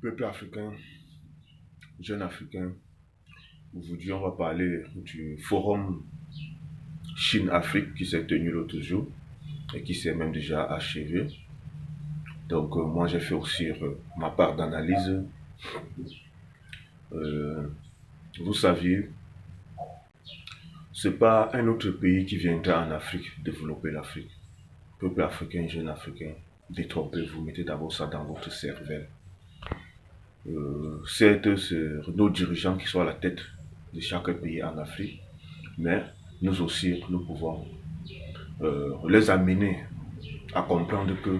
Peuple africain, jeune africain, aujourd'hui on va parler du forum Chine-Afrique qui s'est tenu l'autre jour et qui s'est même déjà achevé. Donc moi j'ai fait aussi ma part d'analyse. Euh, vous saviez, c'est pas un autre pays qui viendra en Afrique développer l'Afrique. Peuple africain, jeune africain, détrompez-vous, mettez d'abord ça dans votre cervelle. Certes, c'est nos dirigeants qui sont à la tête de chaque pays en Afrique, mais nous aussi, nous pouvons les amener à comprendre que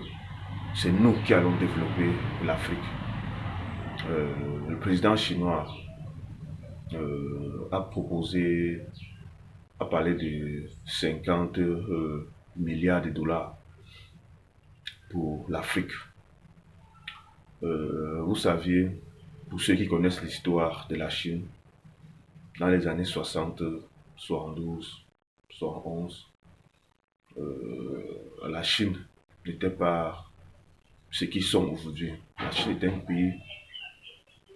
c'est nous qui allons développer l'Afrique. Le président chinois a proposé, a parlé de 50 milliards de dollars pour l'Afrique. Vous saviez, pour ceux qui connaissent l'histoire de la Chine, dans les années 60, 72, 71, la Chine n'était pas ce qu'ils sont aujourd'hui. La Chine est un pays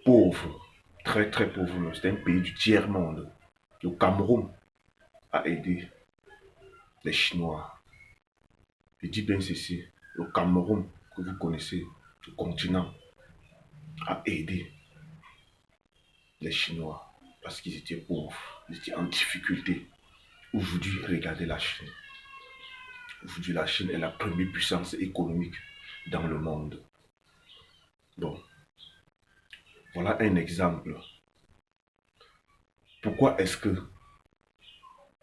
pauvre, très très pauvre. C'est un pays du tiers-monde. Le Cameroun a aidé les Chinois. Je dis bien ceci, le Cameroun que vous connaissez, le continent, a aidé les Chinois parce qu'ils étaient pauvres, ils étaient en difficulté. Aujourd'hui, regardez la Chine. Aujourd'hui, la Chine est la première puissance économique dans le monde. Bon, voilà un exemple. Pourquoi est-ce que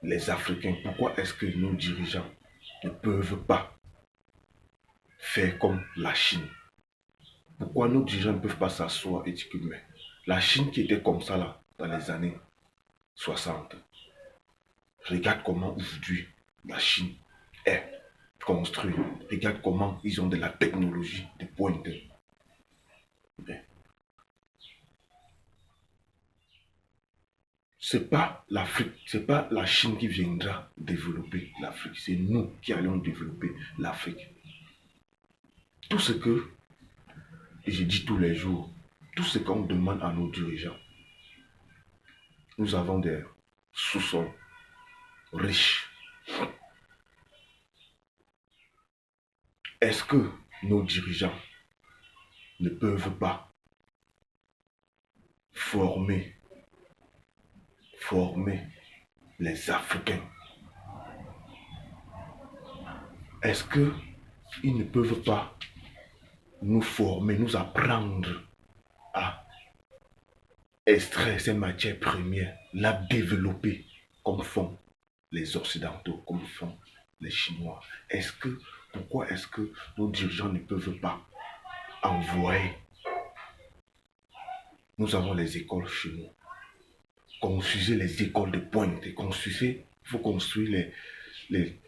les Africains, pourquoi est-ce que nos dirigeants ne peuvent pas faire comme la Chine? Pourquoi nos dirigeants ne peuvent pas s'asseoir et dire que mais la Chine qui était comme ça là dans les années 60, regarde comment aujourd'hui la Chine est construite. Regarde comment ils ont de la technologie de pointe. Mais c'est pas l'Afrique, c'est pas la Chine qui viendra développer l'Afrique, c'est nous qui allons développer l'Afrique. Tout ce que, et je dis tous les jours, tout ce qu'on demande à nos dirigeants, nous avons des sous-sols riches. Est-ce que nos dirigeants ne peuvent pas former les Africains? Est-ce qu'ils ne peuvent pas nous former, nous apprendre à extraire ces matières premières, la développer comme font les Occidentaux, comme font les Chinois? Pourquoi est-ce que nos dirigeants ne peuvent pas envoyer? Nous avons les écoles chez nous. Construisez les écoles de pointe. Il faut construire les-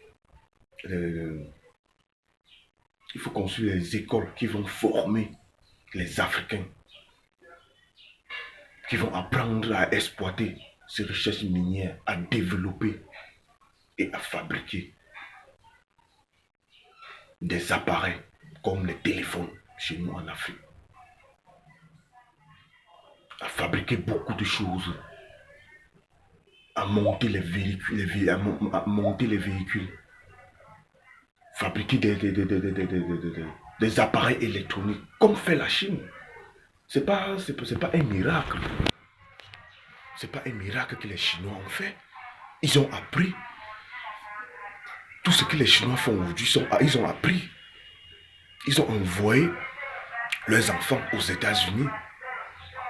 il faut construire les écoles qui vont former les Africains, qui vont apprendre à exploiter ces richesses minières, à développer et à fabriquer des appareils comme les téléphones chez nous en Afrique, à fabriquer beaucoup de choses, à monter les véhicules, à monter les véhicules, fabriquer des appareils électroniques, comme fait la Chine. C'est pas un miracle. C'est pas un miracle que les Chinois ont fait. Ils ont appris. Tout ce que les Chinois font aujourd'hui, ils ont appris. Ils ont envoyé leurs enfants aux États-Unis,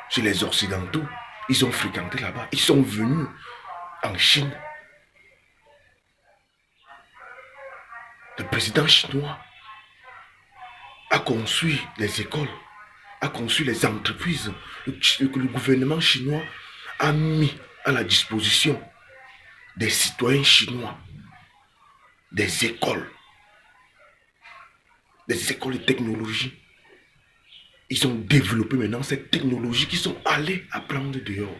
chez les Occidentaux. Ils ont fréquenté là-bas. Ils sont venus en Chine. Le président chinois a construit les écoles, a construit les entreprises. Le gouvernement chinois a mis à la disposition des citoyens chinois des écoles de technologie. Ils ont développé maintenant cette technologie qu'ils sont allés apprendre dehors.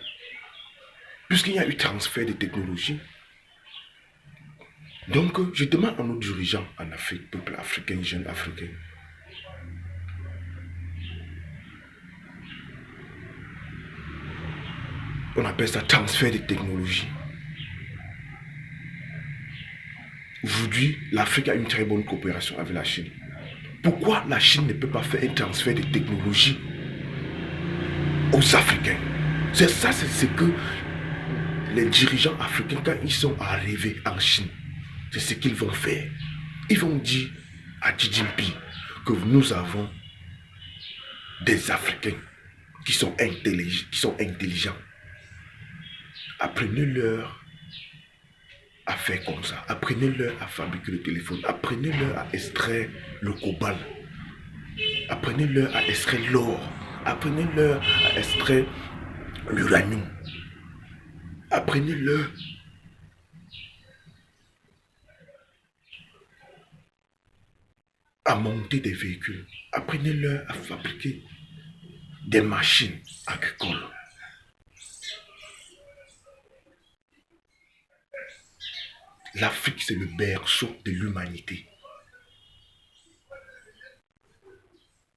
Puisqu'il y a eu transfert de technologie. Donc, je demande à nos dirigeants en Afrique, peuple africain, jeunes africains, On appelle ça transfert de technologie. Aujourd'hui, l'Afrique a une très bonne coopération avec la Chine. Pourquoi la Chine ne peut pas faire un transfert de technologie aux Africains? C'est ça, c'est ce que les dirigeants africains, quand ils sont arrivés en Chine, c'est ce qu'ils vont faire. Ils vont dire à Xi Jinping que nous avons des Africains qui sont intelligents. Apprenez-leur à faire comme ça. Apprenez-leur à fabriquer le téléphone. Apprenez-leur à extraire le cobalt. Apprenez-leur à extraire l'or. Apprenez-leur à extraire l'uranium. Apprenez-leur à monter des véhicules. Apprenez-leur à fabriquer des machines agricoles. L'Afrique, c'est le berceau de l'humanité.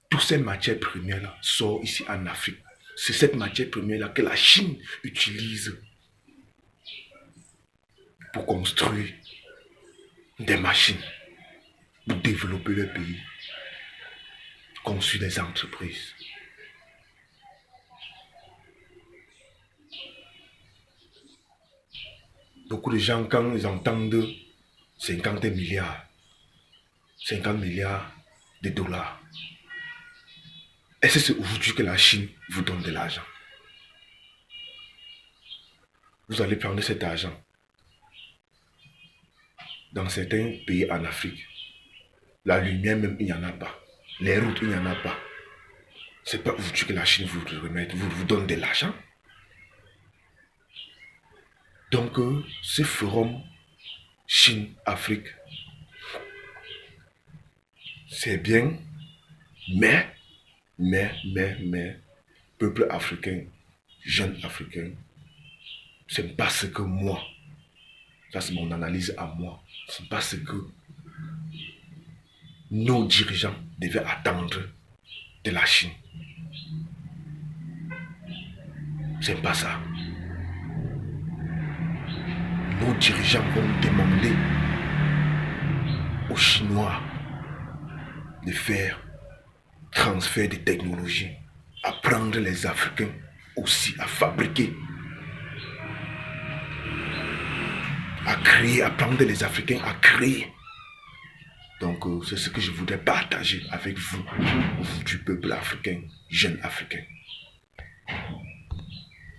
Toutes ces matières premières-là sortent ici en Afrique. C'est cette matière première-là que la Chine utilise pour construire des machines, pour développer le pays, construire des entreprises. Beaucoup de gens, quand ils entendent 50 milliards de dollars, est-ce que c'est aujourd'hui que la Chine vous donne de l'argent? Vous allez prendre cet argent dans certains pays en Afrique. La lumière même, il n'y en a pas. Les routes, il n'y en a pas. C'est pas aujourd'hui que la Chine vous remet, vous donne de l'argent. Donc, ce forum Chine-Afrique, c'est bien, mais, peuple africain, jeunes africains, c'est pas ce que moi, ça c'est mon analyse à moi, c'est pas ce que nos dirigeants devaient attendre de la Chine. C'est pas ça. Nos dirigeants vont demander aux Chinois de faire transfert de technologie, apprendre les Africains aussi à fabriquer, à créer, apprendre les Africains à créer. Donc c'est ce que je voudrais partager avec vous, du peuple africain, jeunes Africains.